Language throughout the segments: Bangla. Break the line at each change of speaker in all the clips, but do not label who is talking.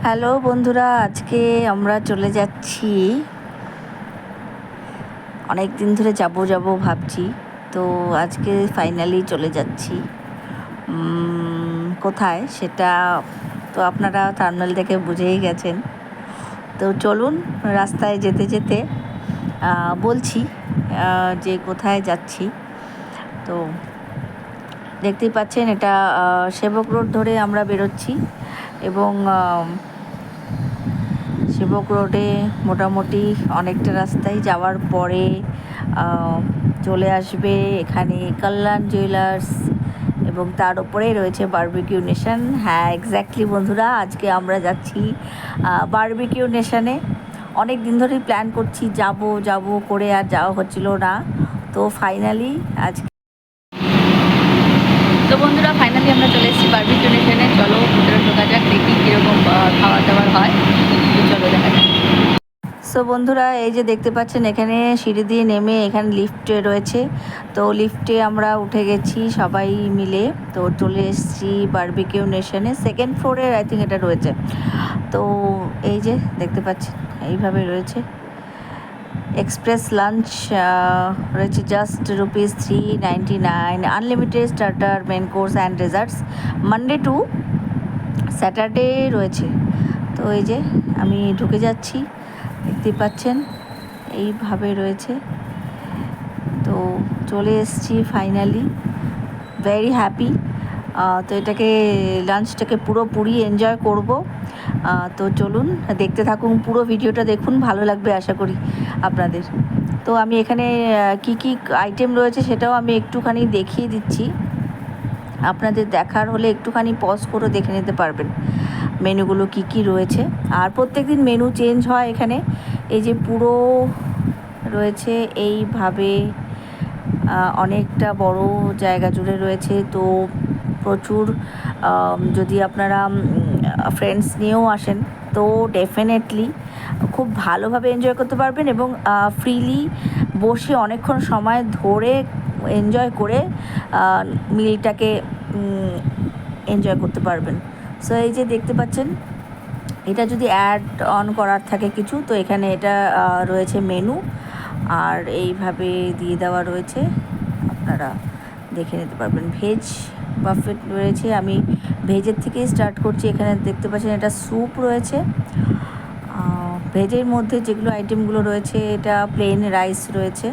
হ্যালো বন্ধুরা, আজকে আমরা চলে যাচ্ছি। অনেক দিন ধরে যাব ভাবছি, তো আজকে ফাইনালি চলে যাচ্ছি। কোথায় সেটা তো আপনারা থাম্বনেল দেখে বুঝেই গেছেন। তো চলুন, রাস্তায় যেতে যেতে বলছি যে কোথায় যাচ্ছি। তো দেখতেই পাচ্ছেন, এটা সেবক রোড ধরে আমরা বেরোচ্ছি এবং সেবক রোডে মোটামুটি অনেকটা রাস্তায় যাওয়ার পরে চলে আসবে এখানে কল্যাণ জুয়েলার্স এবং তার উপরেই রয়েছে বারবিকিউ নেশন। হ্যাঁ, এক্স্যাক্টলি বন্ধুরা, আজকে আমরা যাচ্ছি বারবিকিউ নেশনে। অনেক দিন ধরেই প্ল্যান করছি যাব করে আর যাওয়া হচ্ছিল না, তো ফাইনালি আজকে। তো বন্ধুরা, ফাইনালি আমরা চলে এসেছি বারবিকিউ নেশনে। চলো ভিতরে ঢোকা যাক, দেখি কীরকম খাওয়া দাওয়ার হয়। চলো দেখা যাক। সো বন্ধুরা, এই যে দেখতে পাচ্ছেন, এখানে সিঁড়ি দিয়ে নেমে এখানে লিফটে রয়েছে। তো লিফটে আমরা উঠে গেছি সবাই মিলে। তো চলে এসেছি বারবিকিউ নেশনে, সেকেন্ড ফ্লোরে আই থিঙ্ক এটা রয়েছে। তো এই যে দেখতে পাচ্ছেন, এইভাবে রয়েছে। এক্সপ্রেস লাঞ্চ রয়েছে just ₹3.99, unlimited starter, main course and desserts, Monday to Saturday রয়েছে। তো এই যে আমি ঢুকে যাচ্ছি, দেখতে পাচ্ছেন এইভাবে রয়েছে। তো চলে এসেছি ফাইনালি, ভেরি হ্যাপি। তো এটাকে লাঞ্চটাকে পুরোপুরি এনজয় করব। তো চলুন দেখতে থাকুন, পুরো ভিডিওটা দেখুন, ভালো লাগবে আশা করি আপনাদের। তো আমি এখানে কি কি আইটেম রয়েছে সেটাও আমি একটুখানি দেখিয়ে দিচ্ছি। আপনাদের দেখার হলে একটুখানি পজ করে দেখে নিতে পারবেন মেনুগুলো কি কি রয়েছে। আর প্রত্যেক দিন মেনু চেঞ্জ হয় এখানে। এই যে পুরো রয়েছে এইভাবে, অনেকটা বড় জায়গা জুড়ে রয়েছে। তো প্রচুর, যদি আপনারা ফ্রেন্ডস নিয়েও আসেন তো ডেফিনেটলি খুব ভালোভাবে এনজয় করতে পারবেন এবং ফ্রিলি বসে অনেকক্ষণ সময় ধরে এনজয় করে মিলটাকে এনজয় করতে পারবেন। সো এই যে দেখতে পাচ্ছেন, এটা যদি অ্যাড অন করার থাকে কিছু, তো এখানে এটা রয়েছে মেনু, আর এইভাবে দিয়ে দেওয়া রয়েছে, আপনারা দেখে নিতে পারবেন। ভেজ বাফেট রয়েছে, আমি ভেজের থেকেই স্টার্ট করছি। এখানে দেখতে পাচ্ছেন এটা স্যুপ রয়েছে। ভেজের মধ্যে যেগুলো আইটেমগুলো রয়েছে, এটা প্লেন রাইস রয়েছে,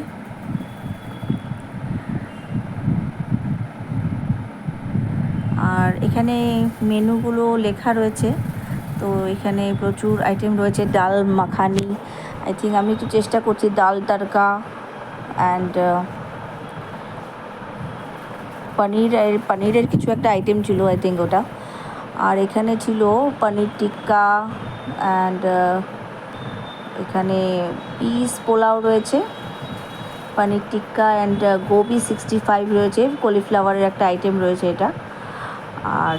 আর এখানে মেনুগুলো লেখা রয়েছে। তো এখানে প্রচুর আইটেম রয়েছে। ডাল মাখানি, আই থিঙ্ক, আমি একটু চেষ্টা করছি, ডাল তড়কা অ্যান্ড পনিরের কিছু একটা আইটেম ছিল আই থিঙ্ক ওটা। আর এখানে ছিল পনির টিক্কা অ্যান্ড এখানে পিস পোলাও রয়েছে, পনির টিক্কা অ্যান্ড গোবি 65 রয়েছে, কলিফ্লাওয়ারের একটা আইটেম রয়েছে এটা। আর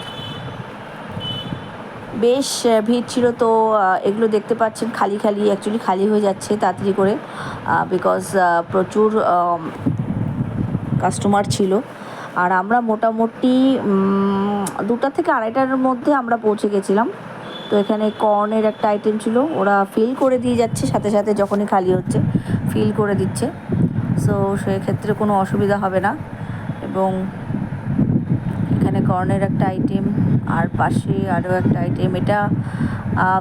বেশ ভিড় ছিল। তো এগুলো দেখতে পাচ্ছেন খালি অ্যাকচুয়ালি খালি হয়ে যাচ্ছে তাড়াতাড়ি করে, বিকজ প্রচুর কাস্টমার ছিল। আর আমরা মোটামুটি 2টা থেকে 2:30টার মধ্যে আমরা পৌঁছে গেছিলাম। তো এখানে কর্নের একটা আইটেম ছিল, ওরা ফিল করে দিয়ে যাচ্ছে সাথে সাথে, যখনই খালি হচ্ছে ফিল করে দিচ্ছে। সো সেক্ষেত্রে কোনো অসুবিধা হবে না। এবং এখানে কর্নের একটা আইটেম, আর পাশে আরও একটা আইটেম, এটা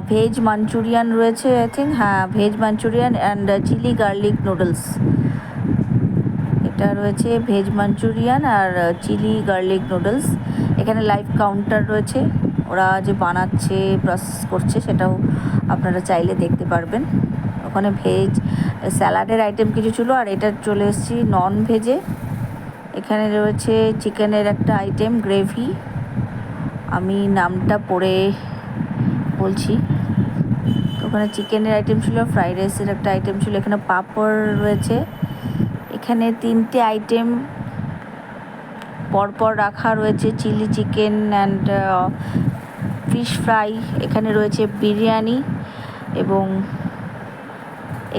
ভেজ মাঞ্চুরিয়ান রয়েছে আই থিঙ্ক। হ্যাঁ, veg Manchurian and chilli garlic noodles, এটা রয়েছে ভেজ মাঞ্চুরিয়ান আর চিলি গার্লিক নুডলস। এখানে লাইভ কাউন্টার রয়েছে, ওরা যে বানাচ্ছে প্রসেস করছে সেটাও আপনারা চাইলে দেখতে পারবেন। ওখানে ভেজ স্যালাডের আইটেম কিছু ছিল, আর এটা চলে এসেছি নন ভেজে। এখানে রয়েছে চিকেনের একটা আইটেম, গ্রেভি, আমি নামটা পড়ে বলছি। তো ওখানে চিকেনের আইটেম ছিল, ফ্রাইড রাইসের একটা আইটেম ছিল, এখানে পাঁপড় রয়েছে। এখানে 3টে আইটেম পরপর রাখা রয়েছে, chilli chicken and fish fry. এখানে রয়েছে বিরিয়ানি, এবং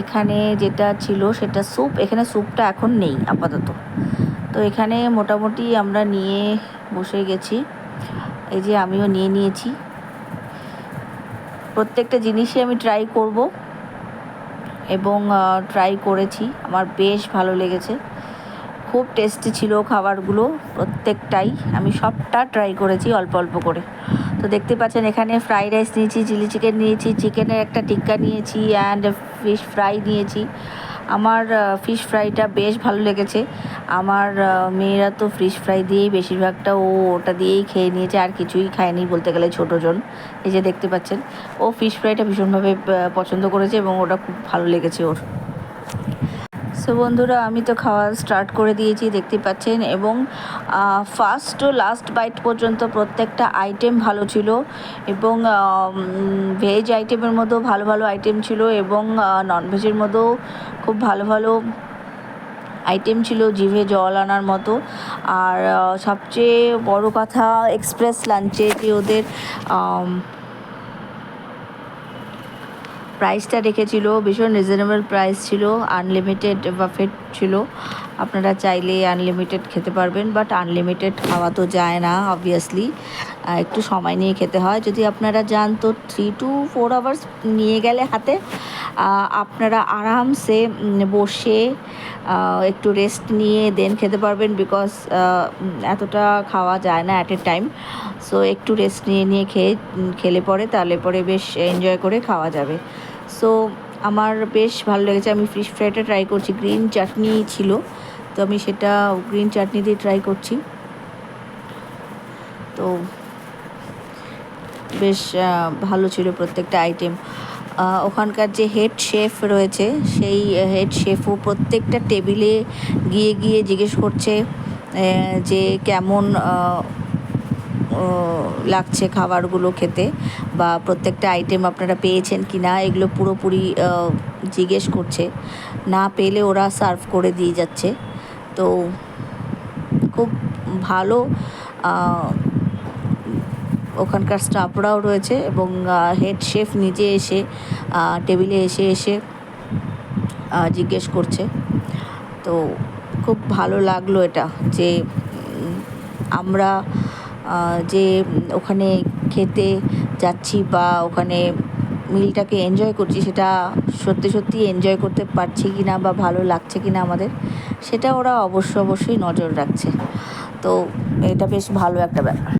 এখানে যেটা ছিল সেটা স্যুপ। এখানে স্যুপটা এখন নেই আপাতত। তো এখানে মোটামুটি আমরা নিয়ে বসে গেছি, এই যে আমিও নিয়ে নিয়েছি। প্রত্যেকটা জিনিসই আমি ট্রাই করব এবং ট্রাই করেছি, আমার বেশ ভালো লেগেছে, খুব টেস্টি ছিল খাবারগুলো প্রত্যেকটাই। আমি সবটা ট্রাই করেছি অল্প অল্প করে। তো দেখতে পাচ্ছেন এখানে ফ্রাইড রাইস নিয়েছি, চিলি চিকেন নিয়েছি, চিকেনের একটা টিক্কা নিয়েছি অ্যান্ড ফিশ ফ্রাই নিয়েছি। আমার ফিশ ফ্রাইটা বেশ ভালো লেগেছে। আমার মেয়েরা তো ফিশ ফ্রাই দিয়েই বেশিরভাগটা ওটা দিয়েই খেয়ে নিয়েছে, আর কিছুই খায়নি বলতে গেলে ছোটোজন। এই যে দেখতে পাচ্ছেন ও ফিশ ফ্রাইটা ভীষণভাবে পছন্দ করেছে এবং ওটা খুব ভালো লেগেছে ওর। সো বন্ধুরা, আমি তো খাওয়া স্টার্ট করে দিয়েছি দেখতে পাচ্ছেন, এবং ফার্স্ট টু লাস্ট বাইট পর্যন্ত প্রত্যেকটা আইটেম ভালো ছিল, এবং ভেজ আইটেমের মধ্যেও ভালো ভালো আইটেম ছিল, এবং ননভেজের মধ্যেও খুব ভালো ভালো আইটেম ছিল, জিভে জল আনার মতো। আর সবচেয়ে বড় কথা, এক্সপ্রেস লাঞ্চে যে ওদের প্রাইসটা রেখেছিল ভীষণ রিজনেবল প্রাইস ছিল, আনলিমিটেড বাফেট ছিল, আপনারা চাইলে আনলিমিটেড খেতে পারবেন, বাট আনলিমিটেড খাওয়া তো যায় না অবভিয়াসলি, একটু সময় নিয়ে খেতে হয়। যদি আপনারা যান তো 3 to 4 আওয়ার্স নিয়ে গেলে হাতে আপনারা আরামসে বসে একটু রেস্ট নিয়ে দেন খেতে পারবেন, বিকজ এতটা খাওয়া যায় না অ্যাট এ টাইম। সো একটু রেস্ট নিয়ে নিয়ে খেলে পরে তাহলে পরে বেশ এনজয় করে খাওয়া যাবে। সো আমার বেশ ভালো লেগেছে। আমি ফিশ ফ্রাইটা ট্রাই করছি, গ্রিন চাটনি ছিল, তো আমি সেটা গ্রিন চাটনি দিয়ে ট্রাই করছি। তো বেশ ভালো ছিল প্রত্যেকটা আইটেম। ওখানকার যে হেড শেফ রয়েছে সেই হেড শেফও প্রত্যেকটা টেবিলে গিয়ে গিয়ে জিজ্ঞেস করছে যে কেমন লাগছে খাবারগুলো খেতে, বা প্রত্যেকটা আইটেম আপনারা পেয়েছেন কি না, এগুলো পুরোপুরি জিজ্ঞেস করছে। না পেলে ওরা সার্ভ করে দিয়ে যাচ্ছে। তো খুব ভালো ওখানকার স্টাফরাও রয়েছে, এবং হেড শেফ নিজে এসে টেবিলে এসে এসে জিজ্ঞেস করছে। তো খুব ভালো লাগলো এটা, যে আমরা যে ওখানে খেতে যাচ্ছি বা ওখানে মিলটাকে এনজয় করছি, সেটা সত্যি সত্যি এনজয় করতে পারছি কি না বা ভালো লাগছে কি না আমাদের, সেটা ওরা অবশ্যই নজর রাখছে। তো এটা বেশ ভালো একটা ব্যাপার।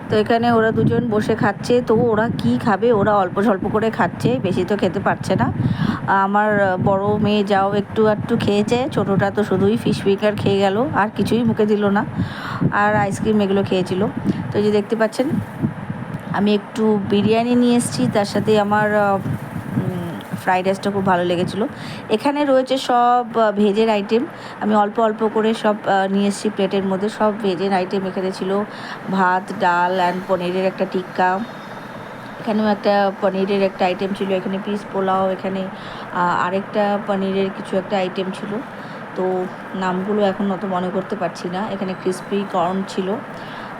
তো এখানে ওরা দুজন বসে খাচ্ছে, তো ওরা কি খাবে, ওরা অল্প স্বল্প করে খাচ্ছে, বেশি তো খেতে পারছে না। আমার বড় মেয়ে যাও একটু একটু খেয়েছে, ছোটোটা তো শুধুই ফিশ ফিঙ্গার খেয়ে গেল, আর কিছুই মুখে দিল না, আর আইসক্রিম এগুলো খেয়েছিল। তো এই যে দেখতে পাচ্ছেন আমি একটু বিরিয়ানি নিয়ে এসেছি, তার সাথে আমার ফ্রাইড রাইসটা খুব ভালো লেগেছিলো। এখানে রয়েছে সব ভেজের আইটেম, আমি অল্প অল্প করে সব নিয়ে এসেছি প্লেটের মধ্যে, সব ভেজের আইটেম এখানে ছিল, ভাত, ডাল অ্যান্ড পনিরের একটা টিক্কা, এখানেও একটা পনিরের একটা আইটেম ছিল, এখানে পিস পোলাও, এখানে আরেকটা পনিরের কিছু একটা আইটেম ছিল, তো নামগুলো এখন অত মনে করতে পারছি না। এখানে ক্রিসপি কর্ন ছিল।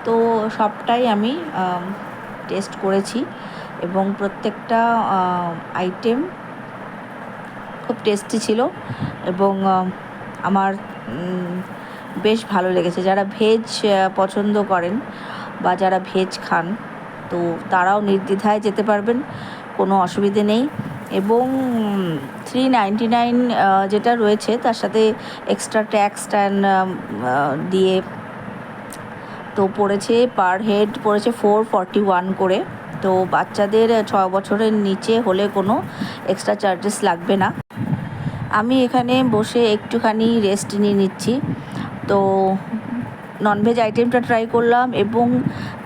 তো সবটাই আমি টেস্ট করেছি, এবং প্রত্যেকটা আইটেম খুব টেস্টি ছিল, এবং আমার বেশ ভালো লেগেছে। যারা ভেজ পছন্দ করেন বা যারা ভেজ খান, তো তারাও নির্দ্বিধায় যেতে পারবেন, কোনো অসুবিধে নেই। এবং 399 যেটা রয়েছে তার সাথে এক্সট্রা ট্যাক্স দিয়ে তো পড়েছে, পার হেড পড়েছে 441 করে। তো বাচ্চাদের 6 বছরের নিচে হলে কোনো এক্সট্রা চার্জেস লাগবে না। আমি এখানে বসে একটুখানি রেস্ট নিয়ে নিচ্ছি। তো ননভেজ আইটেমটা ট্রাই করলাম, এবং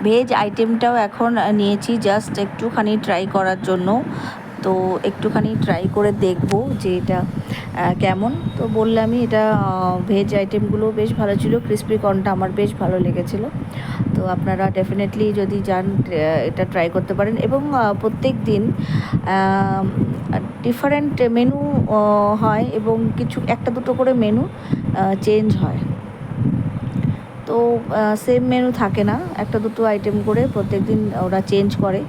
ভেজ আইটেমটাও এখন নিয়েছি জাস্ট একটুখানি ট্রাই করার জন্য। তো একটুখানি ট্রাই করে দেখব যে এটা কেমন। তো বললামই, এটা ভেজ আইটেমগুলো বেশ ভালো ছিল, ক্রিসপি কর্নটা আমার বেশ ভালো লেগেছিলো। তো আপনারা ডেফিনেটলি যদি যান এটা ট্রাই করতে পারেন, এবং প্রত্যেক দিন ডিফারেন্ট মেনু হয়, এবং কিছু একটা দুটো করে মেনু চেঞ্জ হয়। তো সেম মেনু থাকে না, একটা দুটো আইটেম করে প্রত্যেক দিন ওরা চেঞ্জ করে।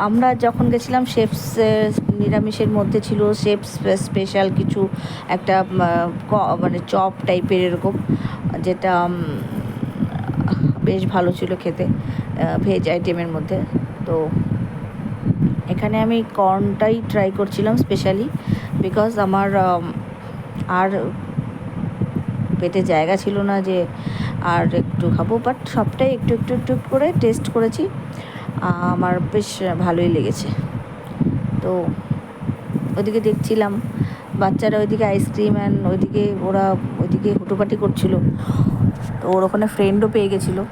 আমরা যখন গেছিলাম শেফস নিরামিষের মধ্যে ছিল শেফস স্পেশাল কিছু একটা মানে চপ টাইপের এরকম, যেটা বেশ ভালো ছিল খেতে ভেজ আইটেমের মধ্যে। তো এখানে আমি কর্নটাই ট্রাই করছিলাম স্পেশালি, বিকজ আমার আর পেটে জায়গা ছিল না যে আর একটু খাবো, বাট সবটাই একটু একটু একটু করে টেস্ট করেছি, আমার বেশ ভালোই লেগেছে। তো ওইদিকে দেখছিলাম বাচ্চারা ওইদিকে আইসক্রিম অ্যান্ড ওরা ওইদিকে হুটোপাটি করছিল, তো ওর ওখানে ফ্রেন্ডও পেয়ে গেছিলো।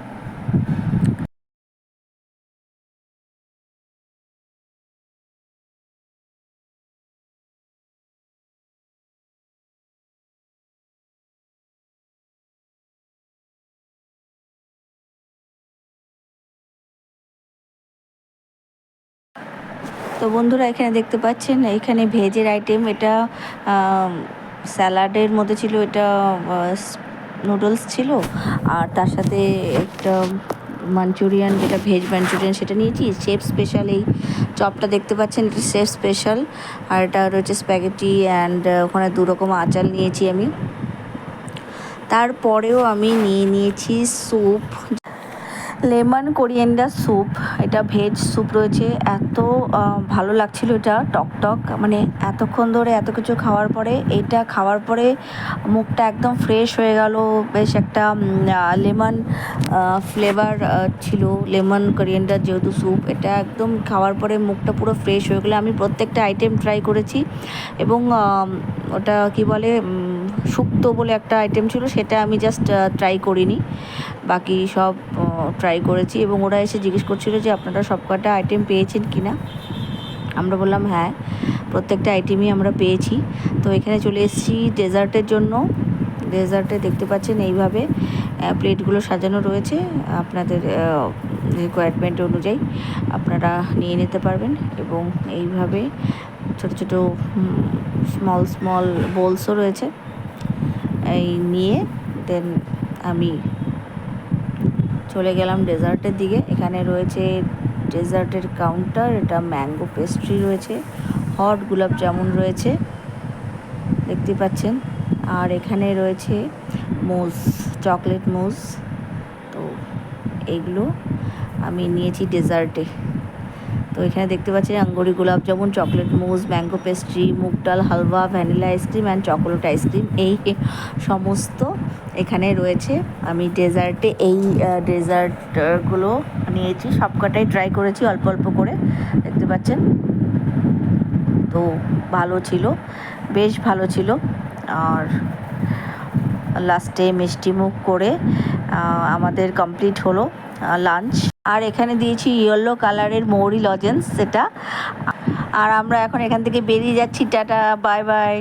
তো বন্ধুরা এখানে দেখতে পাচ্ছেন এখানে ভেজের আইটেম, এটা স্যালাডের মধ্যে ছিল, এটা নুডলস ছিল, আর তার সাথে একটা মাঞ্চুরিয়ান, যেটা ভেজ মাঞ্চুরিয়ান সেটা নিয়েছি। শেফ স্পেশাল এই চপটা দেখতে পাচ্ছেন, এটা শেফ স্পেশাল, আর এটা রয়েছে স্প্যাগেটি অ্যান্ড ওখানে দু রকম আচার নিয়েছি আমি। তারপরেও আমি নিয়েছি স্যুপ, লেমন কোরিয়েন্ডার স্যুপ, এটা ভেজ স্যুপ রয়েছে। এত ভালো লাগছিল এটা, টক মানে এতক্ষণ ধরে এত কিছু খাওয়ার পরে এটা খাওয়ার পরে মুখটা একদম ফ্রেশ হয়ে গেল। বেশ একটা লেমন ফ্লেভার ছিল, লেমন কোরিয়েন্ডার যেহেতু স্যুপ, এটা একদম খাওয়ার পরে মুখটা পুরো ফ্রেশ হয়ে গেলো। আমি প্রত্যেকটা আইটেম ট্রাই করেছি, এবং ওটা কি বলে শুক্তো বলে একটা আইটেম ছিল, সেটা আমি জাস্ট ট্রাই করিনি, বাকি সব ট্রাই করেছি। এবং ওরা এসে জিজ্ঞেস করছিল যে আপনারা সব কটা আইটেম পেয়েছেন কি না। আমরা বললাম হ্যাঁ, প্রত্যেকটা আইটেমই আমরা পেয়েছি। তো এখানে চলে এসেছি ডেজার্টের জন্য। ডেজার্টে দেখতে পাচ্ছেন এইভাবে প্লেটগুলো সাজানো রয়েছে, আপনাদের রিকোয়ারমেন্ট অনুযায়ী আপনারা নিয়ে নিতে পারবেন। এবং এইভাবে ছোট ছোট স্মল বোলসও রয়েছে, এই নিয়ে দেন আমি চলে গেলাম ডেজার্টের দিকে। এখানে রয়েছে ডেজার্টের কাউন্টার, এটা ম্যাঙ্গো পেস্ট্রি রয়েছে, হট গোলাপ জামুন রয়েছে দেখতে পাচ্ছেন, আর এখানে রয়েছে মুজ, চকলেট মুজ। তো এইগুলো আমি নিয়েছি ডেজার্টে। তো এখানে দেখতে পাচ্ছেন angoori gulab jamun, chocolate mousse, mango pastry, moong dal halwa, vanilla ice cream and chocolate ice cream, এই সমস্ত এখানে রয়েছে। আমি ডেজার্টে এই ডেজার্টগুলো নিয়েছি, সবকটাই ট্রাই করেছি অল্প অল্প করে, দেখতে পাচ্ছেন। তো ভালো ছিল, বেশ ভালো ছিল। আর লাস্টে মিষ্টি মুখ করে আমাদের কমপ্লিট হলো লাঞ্চ। আর এখানে দিয়েছি ইয়েলো কালারের মৌরি লজেন্স সেটা। আর আমরা এখন এখান থেকে বেরিয়ে যাচ্ছি, টাটা বাই বাই।